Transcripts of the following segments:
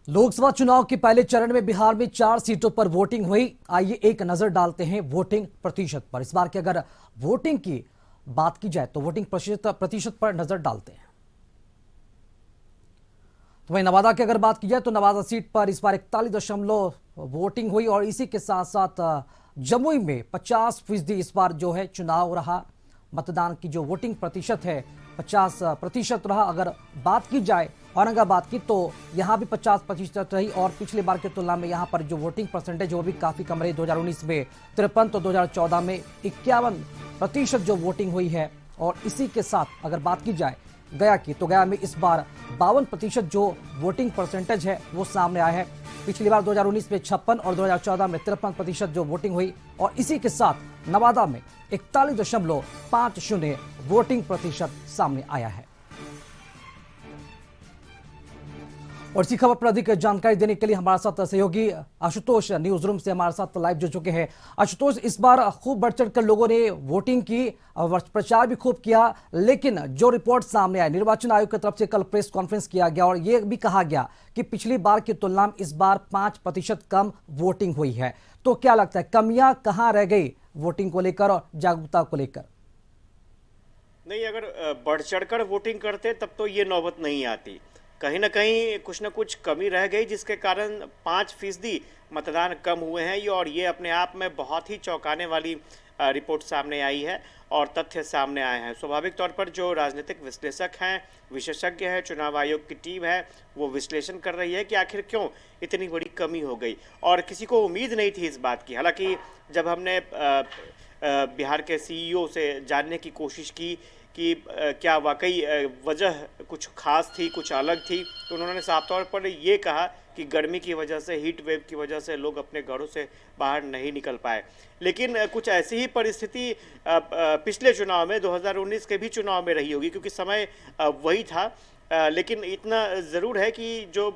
लोकसभा चुनाव के पहले चरण में बिहार में 4 सीटों पर वोटिंग हुई। आइए एक नजर डालते हैं वोटिंग प्रतिशत पर। इस बार की अगर वोटिंग की बात की जाए तो वोटिंग प्रतिशत पर नजर डालते हैं। तो वहीं नवादा की अगर बात की जाए तो नवादा सीट पर इस बार 41 वोटिंग हुई और इसी के साथ साथ जमुई में 50% इस बार जो है चुनाव रहा। मतदान की जो वोटिंग प्रतिशत है 50% रहा। अगर बात की जाए औरंगाबाद की तो यहाँ भी 50% रही और पिछले बार की तुलना में यहाँ पर जो वोटिंग परसेंटेज वो भी काफी कम रही। 2019 में 53 तो 2014 में 51% जो वोटिंग हुई है। और इसी के साथ अगर बात की जाए गया की तो गया में इस बार 52% जो वोटिंग परसेंटेज है वो सामने आया है। पिछली बार 2019 में 56 और 2014 में 53% जो वोटिंग हुई और इसी के साथ नवादा में 41.50 वोटिंग प्रतिशत सामने आया है। और इसी खबर पर अधिक जानकारी देने के लिए हमारे साथ सहयोगी आशुतोष न्यूज रूम से हमारे साथ लाइव जुड़ चुके हैं। आशुतोष, इस बार खूब बढ़ चढ़ कर लोगों ने वोटिंग की, प्रचार भी खूब किया, लेकिन जो रिपोर्ट सामने आई निर्वाचन आयोग की तरफ से कल प्रेस कॉन्फ्रेंस किया गया और ये भी कहा गया कि पिछली बार की तुलना में इस बार 5% कम वोटिंग हुई है। तो क्या लगता है कमियां कहां रह गई वोटिंग को लेकर और जागरूकता को लेकर? नहीं, अगर बढ़ चढ़कर वोटिंग करते तब तो ये नौबत नहीं आती। कहीं ना कहीं कुछ ना कुछ कमी रह गई जिसके कारण 5% मतदान कम हुए हैं और ये अपने आप में बहुत ही चौंकाने वाली रिपोर्ट सामने आई है और तथ्य सामने आए हैं। स्वाभाविक तौर पर जो राजनीतिक विश्लेषक हैं, विशेषज्ञ हैं, चुनाव आयोग की टीम है, वो विश्लेषण कर रही है कि आखिर क्यों इतनी बड़ी कमी हो गई और किसी को उम्मीद नहीं थी इस बात की। हालांकि जब हमने बिहार के सीईओ से जानने की कोशिश की कि क्या वाकई वजह कुछ खास थी, कुछ अलग थी, तो उन्होंने साफ तौर पर ये कहा कि गर्मी की वजह से, हीट वेव की वजह से लोग अपने घरों से बाहर नहीं निकल पाए। लेकिन कुछ ऐसी ही परिस्थिति पिछले चुनाव में 2019 के भी चुनाव में रही होगी क्योंकि समय वही था। लेकिन इतना ज़रूर है कि जो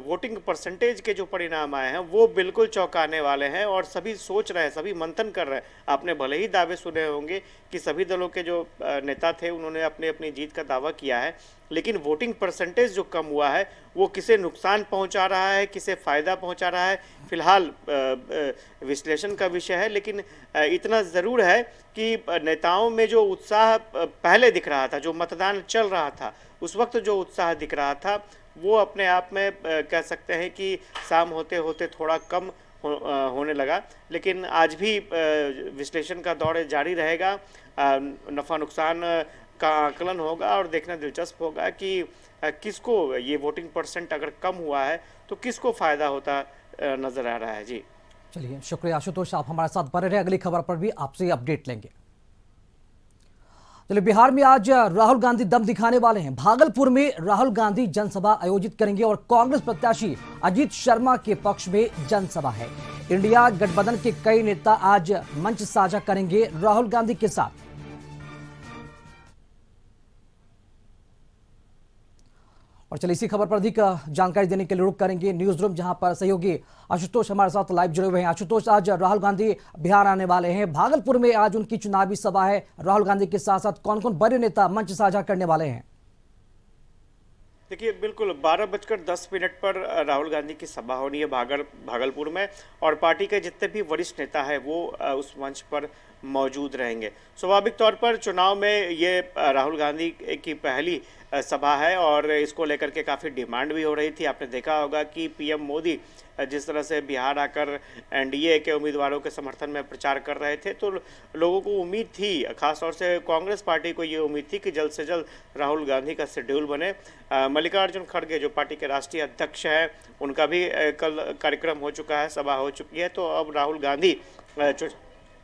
वोटिंग परसेंटेज के जो परिणाम आए हैं वो बिल्कुल चौंकाने वाले हैं और सभी सोच रहे हैं, सभी मंथन कर रहे हैं। आपने भले ही दावे सुने होंगे कि सभी दलों के जो नेता थे उन्होंने अपनी अपनी जीत का दावा किया है, लेकिन वोटिंग परसेंटेज जो कम हुआ है वो किसे नुकसान पहुंचा रहा है, किसे फ़ायदा पहुंचा रहा है, फिलहाल विश्लेषण का विषय है। लेकिन इतना ज़रूर है कि नेताओं में जो उत्साह पहले दिख रहा था, जो मतदान चल रहा था उस वक्त जो उत्साह दिख रहा था वो अपने आप में कह सकते हैं कि शाम होते होते थोड़ा कम होने लगा। लेकिन आज भी विश्लेषण का दौर जारी रहेगा, नफ़ा नुकसान का आकलन होगा और देखना दिलचस्प होगा कि किसको ये वोटिंग परसेंट अगर कम हुआ है तो किसको फ़ायदा होता नज़र आ रहा है। जी चलिए, शुक्रिया आशुतोष, आप हमारे साथ बने रहे। अगली खबर पर भी आपसे अपडेट लेंगे। चलिए, बिहार में आज राहुल गांधी दम दिखाने वाले हैं। भागलपुर में राहुल गांधी जनसभा आयोजित करेंगे और कांग्रेस प्रत्याशी अजीत शर्मा के पक्ष में जनसभा है। इंडिया गठबंधन के कई नेता आज मंच साझा करेंगे राहुल गांधी के साथ। और चलिए, इसी खबर पर अधिक जानकारी देने के लिए रुक करेंगे न्यूज रूम, जहां पर सहयोगी आशुतोष हमारे साथ लाइव जुड़े हुए हैं। आशुतोष, आज राहुल गांधी बिहार आने वाले हैं, भागलपुर में आज उनकी चुनावी सभा है। राहुल गांधी के साथ साथ कौन कौन बड़े नेता मंच साझा करने वाले हैं? देखिए, बिल्कुल 12:10 पर राहुल गांधी की सभा होनी है भागलपुर में और पार्टी के जितने भी वरिष्ठ नेता हैं वो उस मंच पर मौजूद रहेंगे। स्वाभाविक तौर पर चुनाव में ये राहुल गांधी की पहली सभा है और इसको लेकर के काफ़ी डिमांड भी हो रही थी। आपने देखा होगा कि पीएम मोदी जिस तरह से बिहार आकर एनडीए के उम्मीदवारों के समर्थन में प्रचार कर रहे थे, तो लोगों को उम्मीद थी, खासतौर से कांग्रेस पार्टी को ये उम्मीद थी कि जल्द से जल्द राहुल गांधी का शेड्यूल बने। मल्लिकार्जुन खड़गे जो पार्टी के राष्ट्रीय अध्यक्ष हैं, उनका भी कल कार्यक्रम हो चुका है, सभा हो चुकी है। तो अब राहुल गांधी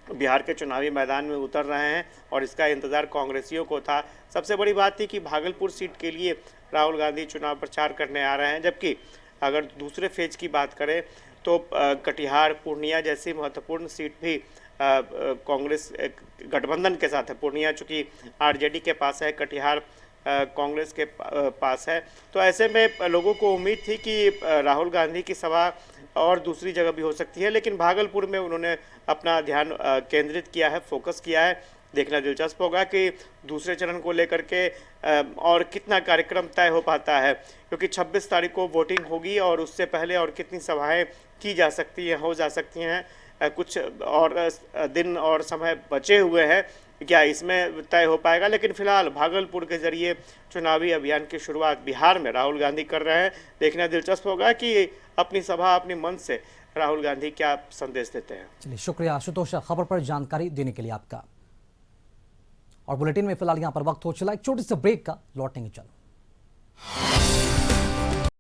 बिहार के चुनावी मैदान में उतर रहे हैं और इसका इंतज़ार कांग्रेसियों को था। सबसे बड़ी बात थी कि भागलपुर सीट के लिए राहुल गांधी चुनाव प्रचार करने आ रहे हैं, जबकि अगर दूसरे फेज की बात करें तो कटिहार, पूर्णिया जैसी महत्वपूर्ण सीट भी कांग्रेस गठबंधन के साथ है। पूर्णिया चूँकि आरजेडी के पास है, कटिहार कांग्रेस के पास है, तो ऐसे में लोगों को उम्मीद थी कि राहुल गांधी की सभा और दूसरी जगह भी हो सकती है, लेकिन भागलपुर में उन्होंने अपना ध्यान केंद्रित किया है, फोकस किया है। देखना दिलचस्प होगा कि दूसरे चरण को लेकर के और कितना कार्यक्रम तय हो पाता है, क्योंकि 26 तारीख को वोटिंग होगी और उससे पहले और कितनी सभाएं की जा सकती हैं, हो जा सकती हैं। कुछ और दिन और समय बचे हुए हैं, क्या इसमें तय हो पाएगा। लेकिन फिलहाल भागलपुर के जरिए चुनावी अभियान की शुरुआत बिहार में राहुल गांधी कर रहे हैं। देखना दिलचस्प होगा कि अपनी सभा, अपनी मंच से राहुल गांधी क्या संदेश देते हैं। चलिए, शुक्रिया आशुतोष खबर पर जानकारी देने के लिए आपका। और बुलेटिन में फिलहाल यहाँ पर वक्त हो चला एक छोटे से ब्रेक का, लौटेंगे चलो।